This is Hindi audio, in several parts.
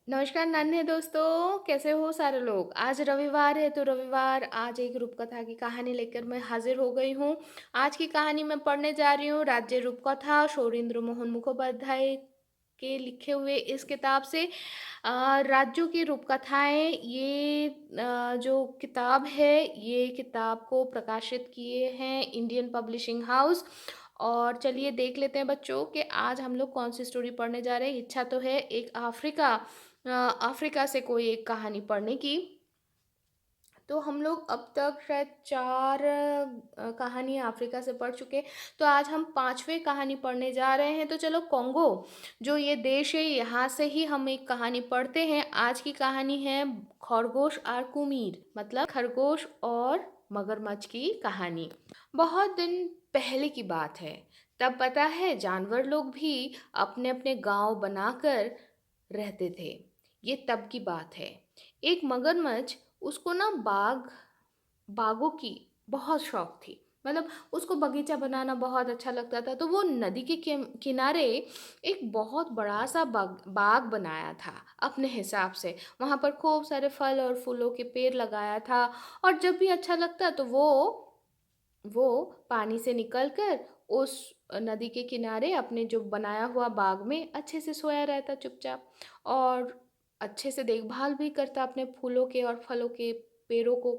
नमस्कार नन्हे दोस्तों, कैसे हो सारे लोग? आज रविवार है तो रविवार आज एक रूपकथा की कहानी लेकर मैं हाजिर हो गई हूँ। आज की कहानी मैं पढ़ने जा रही हूँ राज्य रूपकथा शौरेंद्र मोहन मुखोपाध्याय के लिखे हुए इस किताब से। राज्यों की रूपकथाएँ ये जो किताब है ये किताब को प्रकाशित किए हैं इंडियन पब्लिशिंग हाउस। और चलिए देख लेते हैं बच्चों कि आज हम लोग कौन सी स्टोरी पढ़ने जा रहे हैं। इच्छा तो है एक अफ्रीका से कोई एक कहानी पढ़ने की। तो हम लोग अब तक शायद 4 कहानियाँ अफ्रीका से पढ़ चुके। तो आज हम 5वें कहानी पढ़ने जा रहे हैं। तो चलो कॉन्गो जो ये देश है यहाँ से ही हम एक कहानी पढ़ते हैं। आज की कहानी है खरगोश और कुमीर, मतलब खरगोश और मगरमच्छ की कहानी। बहुत दिन पहले की बात है। तब पता है जानवर लोग भी अपने अपने गांव बनाकर रहते थे। ये तब की बात है। एक मगरमच्छ, उसको ना बागों की बहुत शौक थी। मतलब उसको बगीचा बनाना बहुत अच्छा लगता था। तो वो नदी के किनारे एक बहुत बड़ा सा बाग बनाया था अपने हिसाब से। वहाँ पर खूब सारे फल और फूलों के पेड़ लगाया था। और जब भी अच्छा लगता तो वो पानी से निकलकर उस नदी के किनारे अपने जो बनाया हुआ बाग में अच्छे से सोया रहता चुपचाप। और अच्छे से देखभाल भी करता अपने फूलों के और फलों के पेड़ों को।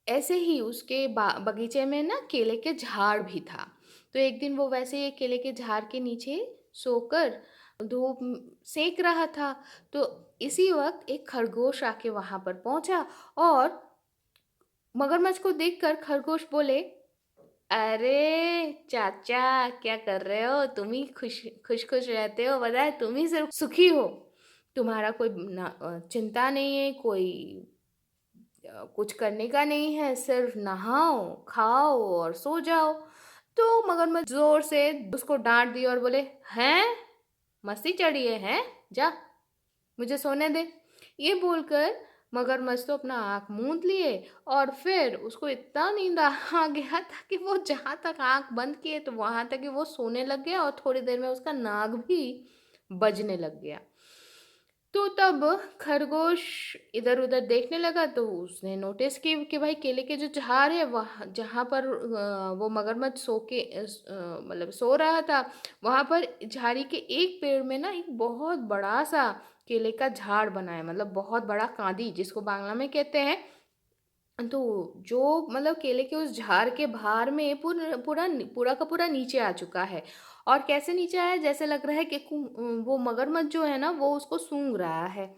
ऐसे ही उसके बगीचे में ना केले के झाड़ भी था। तो एक दिन वो वैसे ही केले के झाड़ के नीचे सोकर धूप सेक रहा था। तो इसी वक्त एक खरगोश आके वहां पर पहुंचा। और मगरमच्छ को देखकर खरगोश बोले, अरे चाचा, क्या कर रहे हो? तुम ही खुश खुश खुश रहते हो, पता है तुम ही सिर्फ सुखी हो। तुम्हारा कोई चिंता नहीं है, कोई कुछ करने का नहीं है, सिर्फ नहाओ खाओ और सो जाओ। तो मगरमच्छ जोर से उसको डांट दिया और बोले, हैं मस्ती चढ़ी है जा मुझे सोने दे। ये बोलकर मगरमच्छ तो अपना आँख मूंद लिए। और फिर उसको इतना नींद आ गया था कि वो जहाँ तक आँख बंद किए तो वहां तक कि वो सोने लग गया। और थोड़ी देर में उसका नाक भी बजने लग गया। तो तब खरगोश इधर उधर देखने लगा। तो उसने नोटिस की कि भाई केले के जो झाड़ है वहाँ जहाँ पर वो मगरमच्छ सो के मतलब सो रहा था, वहाँ पर झाड़ी के एक पेड़ में ना एक बहुत बड़ा सा केले का झाड़ बना है, मतलब बहुत बड़ा कांदी जिसको बांग्ला में कहते हैं। तो जो मतलब केले के उस झाड़ के भार में पूरा का पूरा नीचे आ चुका है। और कैसे नीचे आया, जैसे लग रहा है कि वो मगरमच्छ जो है ना वो उसको सूंघ रहा है।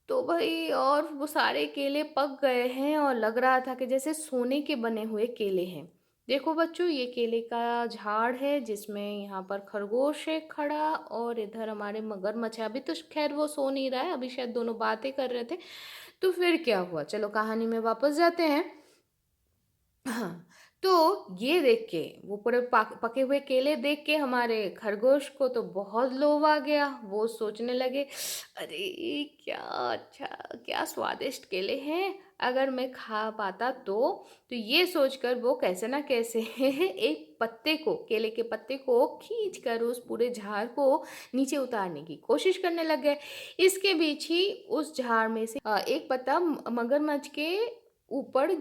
तो भाई और वो सारे केले पक गए हैं और लग रहा था कि जैसे सोने के बने हुए केले हैं। देखो बच्चों, ये केले का झाड़ है जिसमें यहाँ पर खरगोश है खड़ा और इधर हमारे मगरमच्छ है। अभी तो खैर वो सो नहीं रहा है, अभी शायद दोनों बातें कर रहे थे। तो फिर क्या हुआ, चलो कहानी में वापस जाते हैं। हाँ, तो ये देख के वो पूरे पके हुए केले देख के हमारे खरगोश को तो बहुत लोभ आ गया। वो सोचने लगे, अरे क्या अच्छा, क्या स्वादिष्ट केले हैं, अगर मैं खा पाता तो ये सोचकर वो कैसे ना कैसे एक पत्ते को, केले के पत्ते को खींच कर उस पूरे झाड़ को नीचे उतारने की कोशिश करने लग गए। इसके बीच ही उस झाड़ में से एक पत्ता मगरमच्छ के ऊपर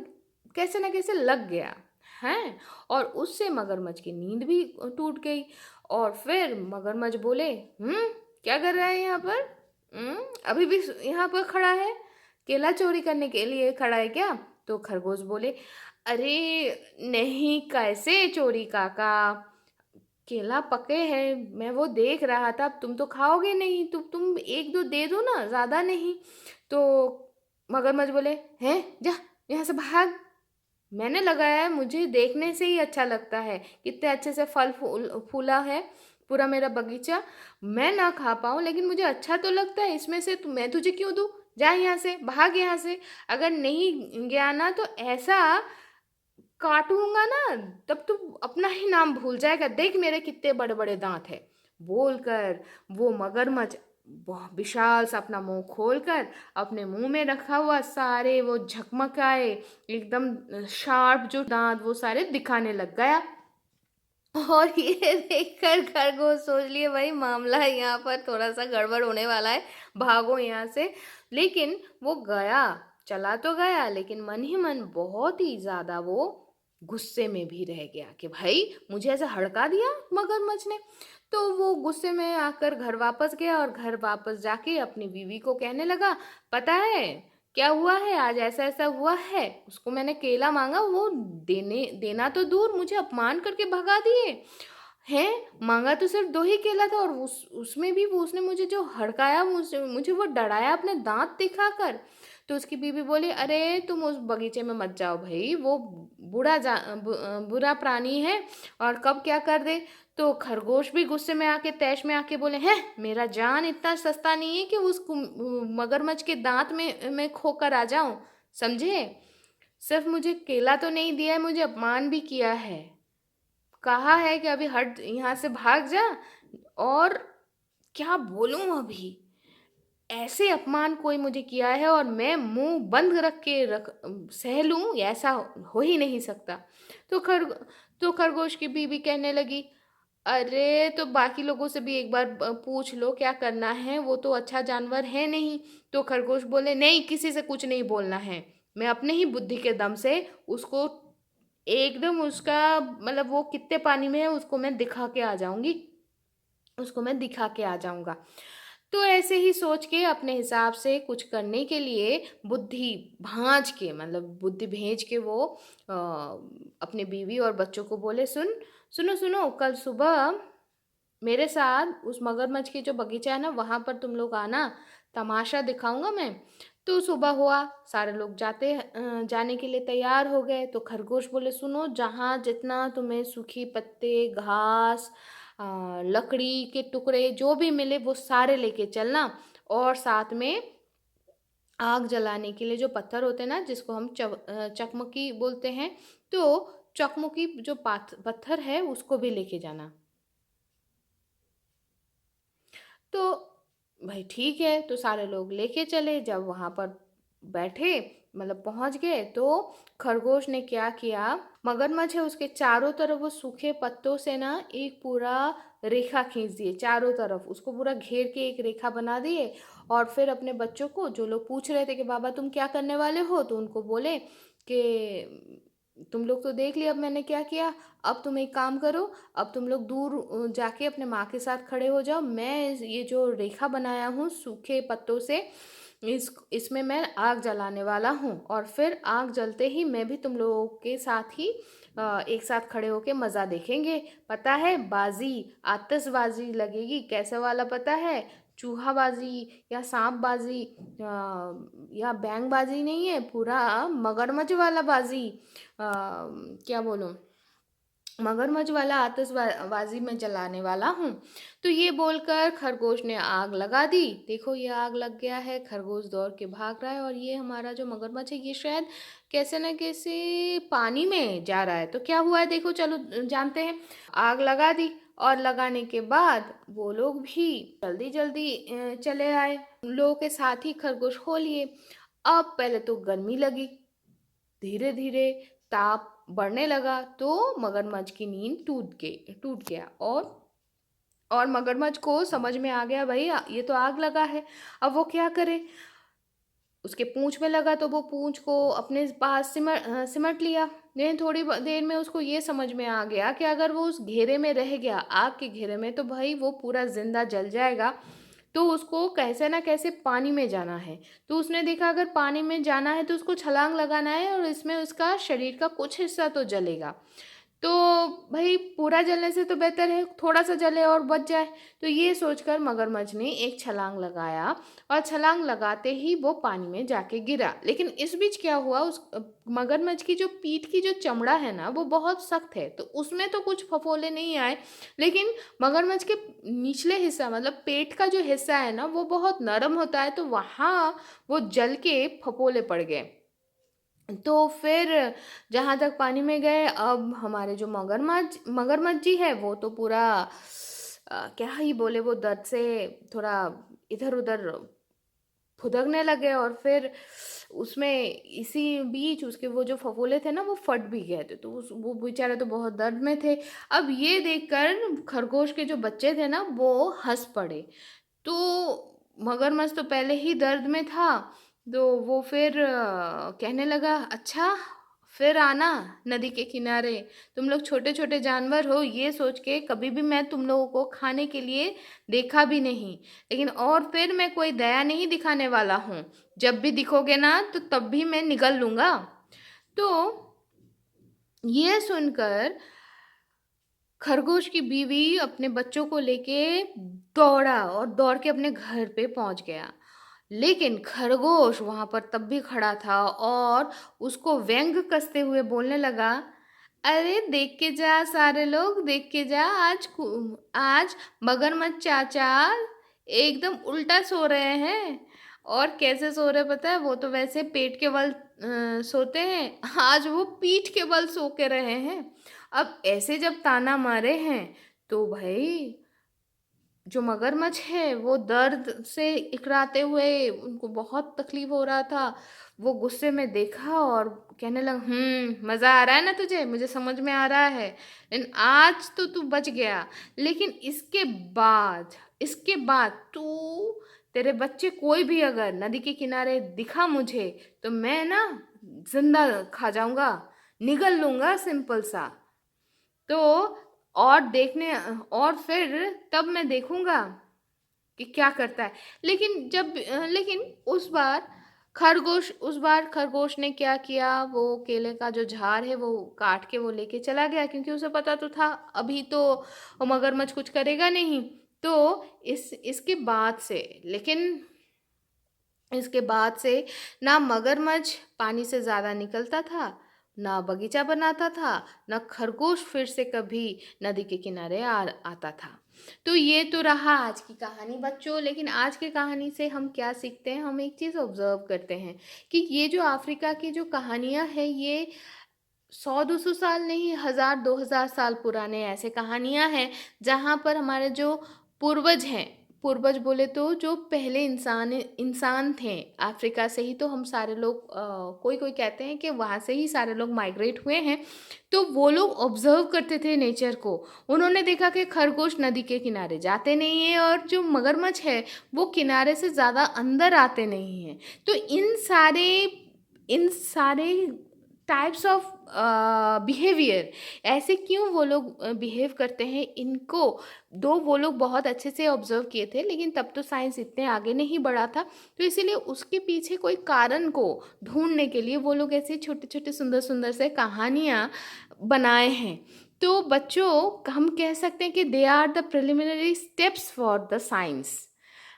कैसे ना कैसे लग गया है। और उससे मगरमच्छ की नींद भी टूट गई। और फिर मगरमच्छ बोले, क्या कर रहा है यहाँ पर? अभी भी यहाँ पर खड़ा है, केला चोरी करने के लिए खड़ा है क्या? तो खरगोश बोले, अरे नहीं, कैसे चोरी काका, केला पके हैं, मैं वो देख रहा था। अब तुम तो खाओगे नहीं, तो तुम एक दो दे दो ना, ज्यादा नहीं। तो मगरमच्छ बोले, हैं जा यहाँ से भाग, मैंने लगाया है, मुझे देखने से ही अच्छा लगता है, कितने अच्छे से फल फूला है पूरा मेरा बगीचा। मैं ना खा पाऊँ लेकिन मुझे अच्छा तो लगता है इसमें से, तो मैं तुझे क्यों दूँ? जा यहाँ से, भाग यहाँ से। अगर नहीं गया ना तो ऐसा काटूंगा ना, तब तू अपना ही नाम भूल जाएगा, देख मेरे कितने बड़े बड़े दांत है। बोलकर वो मगरमच्छ विशाल सा अपना मुंह खोलकर अपने मुंह में रखा हुआ सारे वो झकमकाए एकदम शार्प जो दांत वो सारे दिखाने लग गया। और ये देखकर खरगोश सोच लिए भाई मामला यहाँ पर थोड़ा सा गड़बड़ होने वाला है, भागो यहाँ से। लेकिन वो गया, चला तो गया, लेकिन मन ही मन बहुत ही ज्यादा वो गुस्से में भी रह गया कि भाई मुझे ऐसे हड़का दिया मगरमच्छ ने। तो वो गुस्से में आकर घर वापस गया और घर वापस जाके अपनी बीवी को कहने लगा, पता है क्या हुआ है, आज ऐसा ऐसा हुआ है, उसको मैंने केला मांगा, वो देना तो दूर मुझे अपमान करके भगा दिए हैं। मांगा तो सिर्फ 2 ही केला था, और उसमें भी वो उसने मुझे जो हड़काया, मुझे वो डराया अपने दांत दिखाकर। तो उसकी बीवी बोली, अरे तुम उस बगीचे में मत जाओ भाई, वो बुरा प्राणी है और कब क्या कर दे। तो खरगोश भी गुस्से में आके तैश में आके बोले, हैं मेरा जान इतना सस्ता नहीं है कि उस मगरमच्छ के दांत में मैं खोकर आ जाऊं, समझे। सिर्फ मुझे केला तो नहीं दिया है, मुझे अपमान भी किया है, कहा है कि अभी हट यहाँ से भाग जा। और क्या बोलूं अभी, ऐसे अपमान कोई मुझे किया है और मैं मुंह बंद रख के सह लूं, ऐसा हो ही नहीं सकता। तो खरगोश की बीवी कहने लगी, अरे तो बाकी लोगों से भी एक बार पूछ लो क्या करना है, वो तो अच्छा जानवर है नहीं। तो खरगोश बोले, नहीं किसी से कुछ नहीं बोलना है, मैं अपने ही बुद्धि के दम से उसको एकदम उसका मतलब वो कितने पानी में है उसको मैं दिखा के आ जाऊंगी, उसको मैं दिखा के आ जाऊंगा। तो ऐसे ही सोच के अपने हिसाब से कुछ करने के लिए बुद्धि भांज के मतलब बुद्धि भेज के वो अपने बीवी और बच्चों को बोले, सुनो सुनो, कल सुबह मेरे साथ उस मगरमच्छ की जो बगीचा है ना वहां पर तुम लोग आना, तमाशा दिखाऊंगा मैं। तो सुबह हुआ, सारे लोग जाने के लिए तैयार हो गए। तो खरगोश बोले, सुनो, जहाँ जितना तुम्हें सूखी पत्ते, घास, लकड़ी के टुकड़े जो भी मिले वो सारे लेके चलना, और साथ में आग जलाने के लिए जो पत्थर होते हैं ना, जिसको हम चकमकी बोलते हैं, तो चकमकी जो पत्थर है उसको भी लेके जाना। तो भाई ठीक है, तो सारे लोग लेके चले। जब वहां पर बैठे मतलब पहुंच गए, तो खरगोश ने क्या किया, मगरमच्छ है उसके चारों तरफ वो सूखे पत्तों से ना एक पूरा रेखा खींच दिए, चारों तरफ उसको पूरा घेर के एक रेखा बना दिए। और फिर अपने बच्चों को, जो लोग पूछ रहे थे कि बाबा तुम क्या करने वाले हो, तो उनको बोले कि तुम लोग तो देख लिया अब मैंने क्या किया, अब तुम एक काम करो, अब तुम लोग दूर जाके अपने माँ के साथ खड़े हो जाओ, मैं ये जो रेखा बनाया हूँ सूखे पत्तों से, इसमें मैं आग जलाने वाला हूँ, और फिर आग जलते ही मैं भी तुम लोगों के साथ ही एक साथ खड़े होके मज़ा देखेंगे। पता है बाजी, आतिशबाजी लगेगी, कैसे वाला पता है, चूहा बाजी या सांप बाजी, या बैंग बाजी नहीं है, पूरा मगरमच्छ वाला बाजी, क्या बोलूं, मगरमच्छ वाला आतिशबाजी में जलाने वाला हूँ। तो ये बोलकर खरगोश ने आग लगा दी। देखो ये आग लग गया है, खरगोश दौड़ के भाग रहा है, और ये हमारा जो मगरमच्छ है ये शायद कैसे न कैसे पानी में जा रहा है। तो क्या हुआ है देखो, चलो जानते हैं। आग लगा दी, और लगाने के बाद वो लोग भी जल्दी जल्दी चले आए, उन लोगों के साथ ही खरगोश खो लिए। अब पहले तो गर्मी लगी, धीरे धीरे ताप बढ़ने लगा, तो मगरमच्छ की नींद टूट गया। और मगरमच्छ को समझ में आ गया, भाई ये तो आग लगा है, अब वो क्या करे। उसके पूंछ में लगा तो वो पूंछ को अपने पास सिमट लिया। लेकिन थोड़ी देर में उसको ये समझ में आ गया कि अगर वो उस घेरे में रह गया, आग के घेरे में, तो भाई वो पूरा जिंदा जल जाएगा। तो उसको कैसे ना कैसे पानी में जाना है। तो उसने देखा अगर पानी में जाना है तो उसको छलांग लगाना है, और इसमें उसका शरीर का कुछ हिस्सा तो जलेगा। तो भाई पूरा जलने से तो बेहतर है थोड़ा सा जले और बच जाए। तो ये सोचकर मगरमच्छ ने एक छलांग लगाया, और छलांग लगाते ही वो पानी में जाके गिरा। लेकिन इस बीच क्या हुआ, उस मगरमच्छ की जो पीठ की जो चमड़ा है ना वो बहुत सख्त है, तो उसमें तो कुछ फफोले नहीं आए। लेकिन मगरमच्छ के निचले हिस्सा मतलब पेट का जो हिस्सा है ना वो बहुत नरम होता है, तो वहाँ वो जल के फफोले पड़ गए। तो फिर जहाँ तक पानी में गए, अब हमारे जो मगरमच्छ जी है वो तो पूरा क्या ही बोले, वो दर्द से थोड़ा इधर उधर फुदकने लगे और फिर उसमें इसी बीच उसके वो जो फफोले थे ना वो फट भी गए थे, तो वो बेचारे तो बहुत दर्द में थे। अब ये देखकर खरगोश के जो बच्चे थे ना वो हंस पड़े। तो मगरमच्छ तो पहले ही दर्द में था, तो वो फिर कहने लगा, अच्छा फिर आना नदी के किनारे, तुम लोग छोटे छोटे जानवर हो, ये सोच के कभी भी मैं तुम लोगों को खाने के लिए देखा भी नहीं, लेकिन और फिर मैं कोई दया नहीं दिखाने वाला हूँ। जब भी दिखोगे ना तो तब भी मैं निगल लूंगा। तो ये सुनकर खरगोश की बीवी अपने बच्चों को लेके दौड़ा और दौड़ के अपने घर पे पहुंच गया। लेकिन खरगोश वहां पर तब भी खड़ा था और उसको व्यंग कसते हुए बोलने लगा, अरे देख के जा सारे लोग, देख के जा, आज मगरमच्छ चाचा एकदम उल्टा सो रहे हैं। और कैसे सो रहे पता है? वो तो वैसे पेट के बल सोते हैं, आज वो पीठ के बल सो के रहे हैं। अब ऐसे जब ताना मारे हैं तो भाई जो मगरमच्छ है वो दर्द से इकराते हुए, उनको बहुत तकलीफ हो रहा था, वो गुस्से में देखा और कहने लगा, मजा आ रहा है ना तुझे, मुझे समझ में आ रहा है, लेकिन आज तो तू बच गया, लेकिन इसके बाद तू, तेरे बच्चे कोई भी अगर नदी के किनारे दिखा मुझे तो मैं ना जिंदा खा जाऊंगा, निगल लूंगा, सिंपल सा। तो और देखने और फिर तब मैं देखूंगा कि क्या करता है। लेकिन उस बार खरगोश ने क्या किया, वो केले का जो झाड़ है वो काट के वो लेके चला गया, क्योंकि उसे पता तो था अभी तो वो मगरमच्छ कुछ करेगा नहीं। तो इसके बाद से ना मगरमच्छ पानी से ज़्यादा निकलता था, ना बगीचा बनाता था, ना खरगोश फिर से कभी नदी के किनारे आता था। तो ये तो रहा आज की कहानी बच्चों, लेकिन आज की कहानी से हम क्या सीखते हैं? हम एक चीज़ ऑब्जर्व करते हैं कि ये जो अफ्रीका की जो कहानियाँ हैं ये 100-200 साल नहीं, 1000-2000 साल पुराने ऐसे कहानियां हैं जहाँ पर हमारे जो पूर्वज हैं, पूर्वज बोले तो जो पहले इंसान थे अफ्रीका से ही, तो हम सारे लोग कोई कोई कहते हैं कि वहाँ से ही सारे लोग माइग्रेट हुए हैं। तो वो लोग ऑब्जर्व करते थे नेचर को, उन्होंने देखा कि खरगोश नदी के किनारे जाते नहीं हैं और जो मगरमच्छ है वो किनारे से ज़्यादा अंदर आते नहीं हैं। तो इन सारे टाइप्स ऑफ बिहेवियर, ऐसे क्यों वो लोग बिहेव करते हैं, इनको दो वो लोग बहुत अच्छे से ऑब्जर्व किए थे, लेकिन तब तो साइंस इतने आगे नहीं बढ़ा था, तो इसीलिए उसके पीछे कोई कारण को ढूंढने के लिए वो लोग ऐसे छोटे छोटे सुंदर सुंदर से कहानियाँ बनाए हैं। तो बच्चों हम कह सकते हैं कि they are the preliminary steps for the science,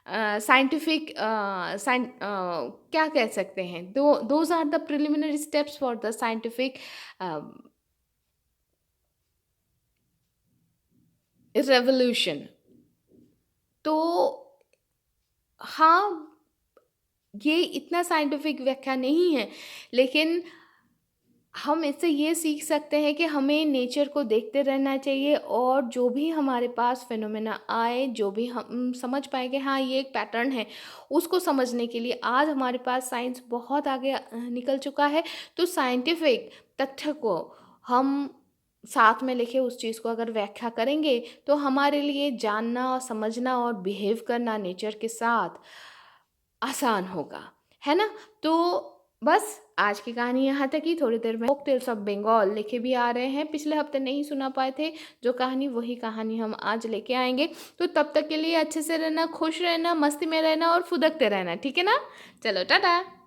scientific क्या कह सकते हैं, those are the preliminary steps for the scientific revolution. तो हाँ, ये इतना साइंटिफिक व्याख्या नहीं है, लेकिन हम इससे ये सीख सकते हैं कि हमें नेचर को देखते रहना चाहिए और जो भी हमारे पास फिनोमेना आए, जो भी हम समझ पाए कि हाँ ये एक पैटर्न है, उसको समझने के लिए आज हमारे पास साइंस बहुत आगे निकल चुका है। तो साइंटिफिक तथ्य को हम साथ में लेके उस चीज़ को अगर व्याख्या करेंगे तो हमारे लिए जानना, समझना और बिहेव करना नेचर के साथ आसान होगा, है ना? तो बस आज की कहानी यहाँ तक ही। थोड़ी देर में फोक टेल्स ऑफ बंगाल लेके भी आ रहे हैं, पिछले हफ्ते नहीं सुना पाए थे जो कहानी, वही कहानी हम आज लेके आएंगे। तो तब तक के लिए अच्छे से रहना, खुश रहना, मस्ती में रहना और फुदकते रहना, ठीक है ना? चलो टाटा।